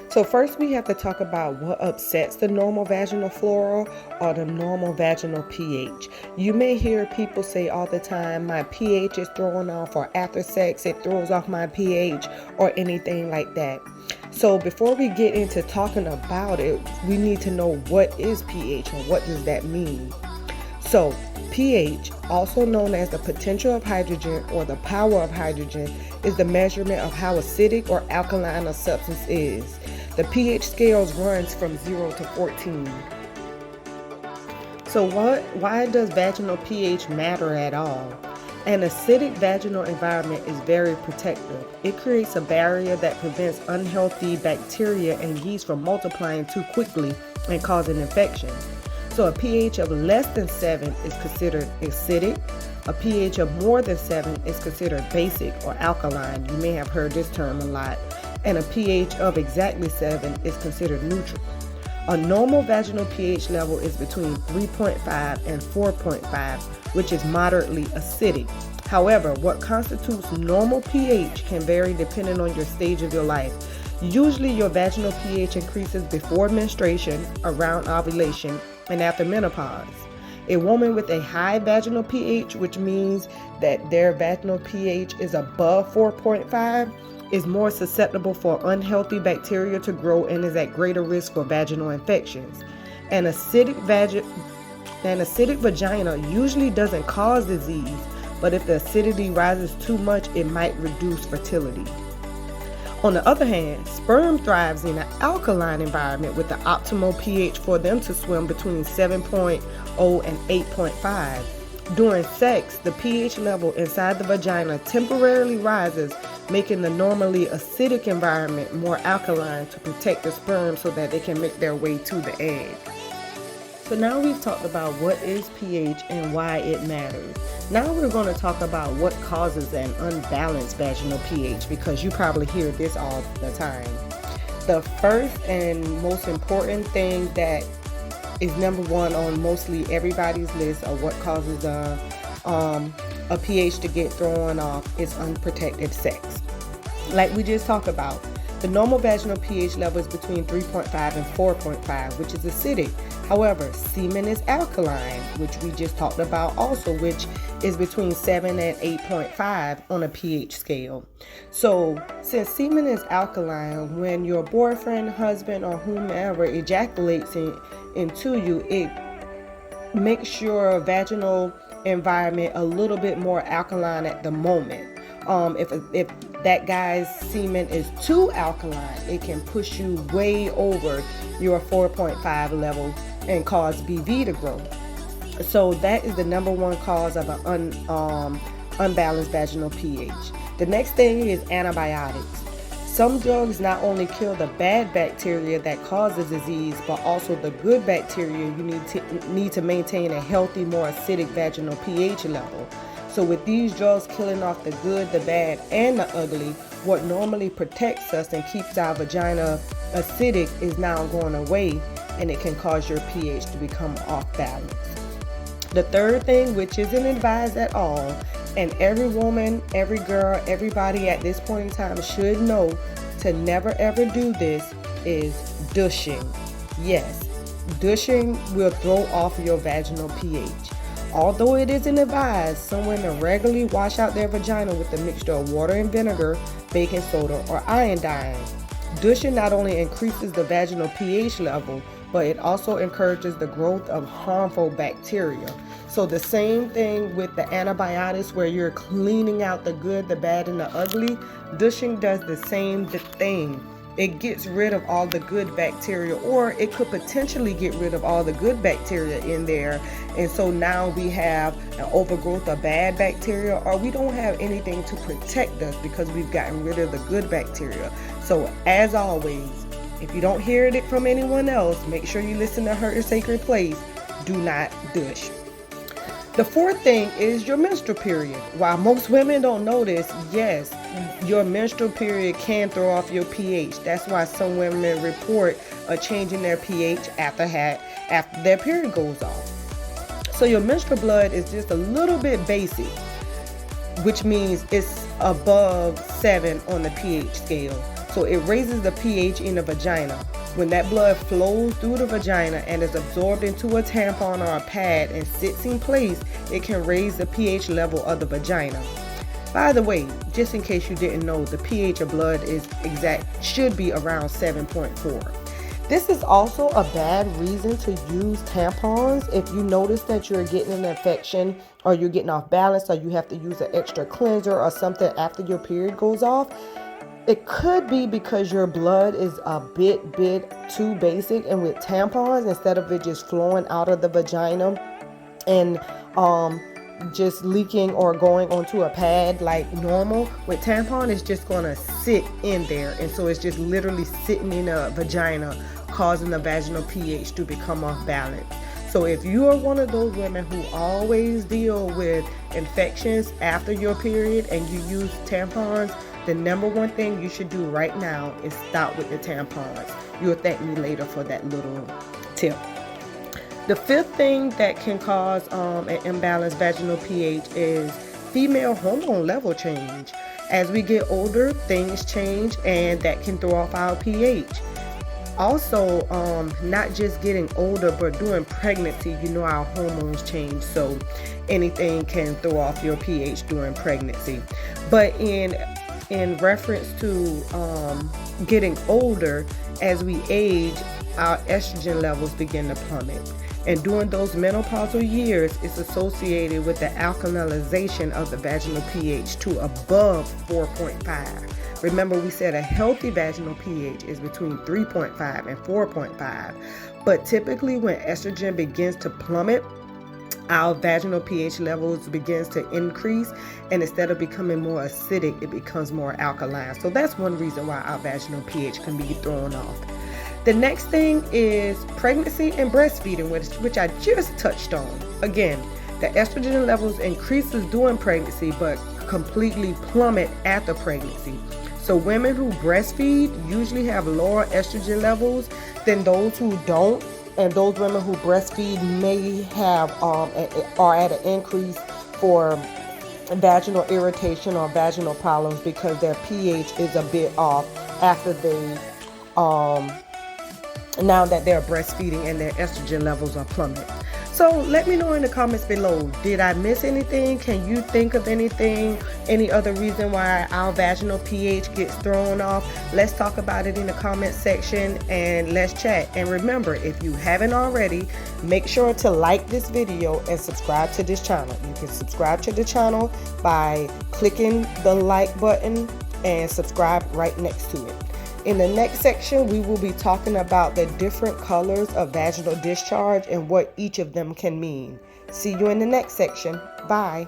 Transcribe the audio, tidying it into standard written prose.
So first we have to talk about what upsets the normal vaginal flora or the normal vaginal pH. You may hear people say all the time, my pH is thrown off, or after sex it throws off my pH, or anything like that. So before we get into talking about it, we need to know what is pH and what does that mean. So pH, also known as the potential of hydrogen or the power of hydrogen, is the measurement of how acidic or alkaline a substance is. The pH scales runs from 0 to 14. So why does vaginal pH matter at all? An acidic vaginal environment is very protective. It creates a barrier that prevents unhealthy bacteria and yeast from multiplying too quickly and causing infection. So a pH of less than 7 is considered acidic. A pH of more than 7 is considered basic or alkaline. You may have heard this term a lot. And a pH of exactly 7 is considered neutral. A normal vaginal pH level is between 3.5 and 4.5, which is moderately acidic. However, what constitutes normal pH can vary depending on your stage of your life. Usually your vaginal pH increases before menstruation, around ovulation, and after menopause. A woman with a high vaginal pH, which means that their vaginal pH is above 4.5, is more susceptible for unhealthy bacteria to grow and is at greater risk for vaginal infections. An acidic vagina usually doesn't cause disease, but if the acidity rises too much, it might reduce fertility. On the other hand, sperm thrives in an alkaline environment with the optimal pH for them to swim between 7.0 and 8.5. During sex, the pH level inside the vagina temporarily rises, making the normally acidic environment more alkaline to protect the sperm so that they can make their way to the egg. So now we've talked about what is pH and why it matters. Now we're going to talk about what causes an unbalanced vaginal pH, because you probably hear this all the time. The first and most important thing that is number one on mostly everybody's list of what causes a pH to get thrown off is unprotected sex. Like we just talked about, the normal vaginal pH level is between 3.5 and 4.5, which is acidic. However, semen is alkaline, which we just talked about also, which is between 7 and 8.5 on a pH scale. So, since semen is alkaline, when your boyfriend, husband, or whomever ejaculates into you, it makes your vaginal environment a little bit more alkaline at the moment. If that guy's semen is too alkaline, it can push you way over your 4.5 level and cause BV to grow. So that is the number one cause of an unbalanced vaginal pH. The next thing is antibiotics. Some drugs not only kill the bad bacteria that causes disease, but also the good bacteria you need to maintain a healthy, more acidic vaginal pH level. So with these drugs killing off the good, the bad, and the ugly, what normally protects us and keeps our vagina acidic is now going away, and it can cause your pH to become off balance. The third thing, which isn't advised at all, and every woman, every girl, everybody at this point in time should know to never ever do this, is douching. Yes, douching will throw off your vaginal pH. Although it isn't advised, some women regularly wash out their vagina with a mixture of water and vinegar, baking soda, or iodine. Douching not only increases the vaginal pH level, but it also encourages the growth of harmful bacteria. So the same thing with the antibiotics, where you're cleaning out the good, the bad, and the ugly, douching does the same thing. It gets rid of all the good bacteria, or it could potentially get rid of all the good bacteria in there. And so now we have an overgrowth of bad bacteria, or we don't have anything to protect us because we've gotten rid of the good bacteria. So as always, if you don't hear it from anyone else, make sure you listen to Her Sacred Place. Do not douche. The fourth thing is your menstrual period. While most women don't know this, yes, your menstrual period can throw off your pH. That's why some women report a change in their pH after their period goes off. So your menstrual blood is just a little bit basic, which means it's above 7 on the pH scale. So it raises the pH in the vagina. When that blood flows through the vagina and is absorbed into a tampon or a pad and sits in place, it can raise the pH level of the vagina. By the way, just in case you didn't know, the pH of blood should be around 7.4. This is also a bad reason to use tampons if you notice that you're getting an infection or you're getting off balance or you have to use an extra cleanser or something after your period goes off. It could be because your blood is a bit too basic, and with tampons, instead of it just flowing out of the vagina and just leaking or going onto a pad like normal, with tampon it's just gonna sit in there, and so it's just literally sitting in a vagina, causing the vaginal pH to become off balance. So if you are one of those women who always deal with infections after your period and you use tampons, the number one thing you should do right now is stop with the tampons. You'll thank me later for that little tip. The fifth thing that can cause an imbalanced vaginal pH is female hormone level change. As we get older, things change, and that can throw off our pH. Also, not just getting older, but during pregnancy, our hormones change, so anything can throw off your pH during pregnancy. But in reference to getting older, as we age, our estrogen levels begin to plummet. And during those menopausal years, it's associated with the alkalization of the vaginal pH to above 4.5. Remember, we said a healthy vaginal pH is between 3.5 and 4.5. But typically when estrogen begins to plummet, our vaginal pH levels begins to increase, and instead of becoming more acidic, it becomes more alkaline. So that's one reason why our vaginal pH can be thrown off. The next thing is pregnancy and breastfeeding, which I just touched on. Again, the estrogen levels increases during pregnancy, but completely plummet after pregnancy. So women who breastfeed usually have lower estrogen levels than those who don't. And those women who breastfeed may have are at an increase for vaginal irritation or vaginal problems because their pH is a bit off after they now that they're breastfeeding and their estrogen levels are plummeted. So let me know in the comments below, did I miss anything? Can you think of anything, any other reason why our vaginal pH gets thrown off? Let's talk about it in the comment section and let's chat. And remember, if you haven't already, make sure to like this video and subscribe to this channel. You can subscribe to the channel by clicking the like button and subscribe right next to it. In the next section, we will be talking about the different colors of vaginal discharge and what each of them can mean. See you in the next section. Bye.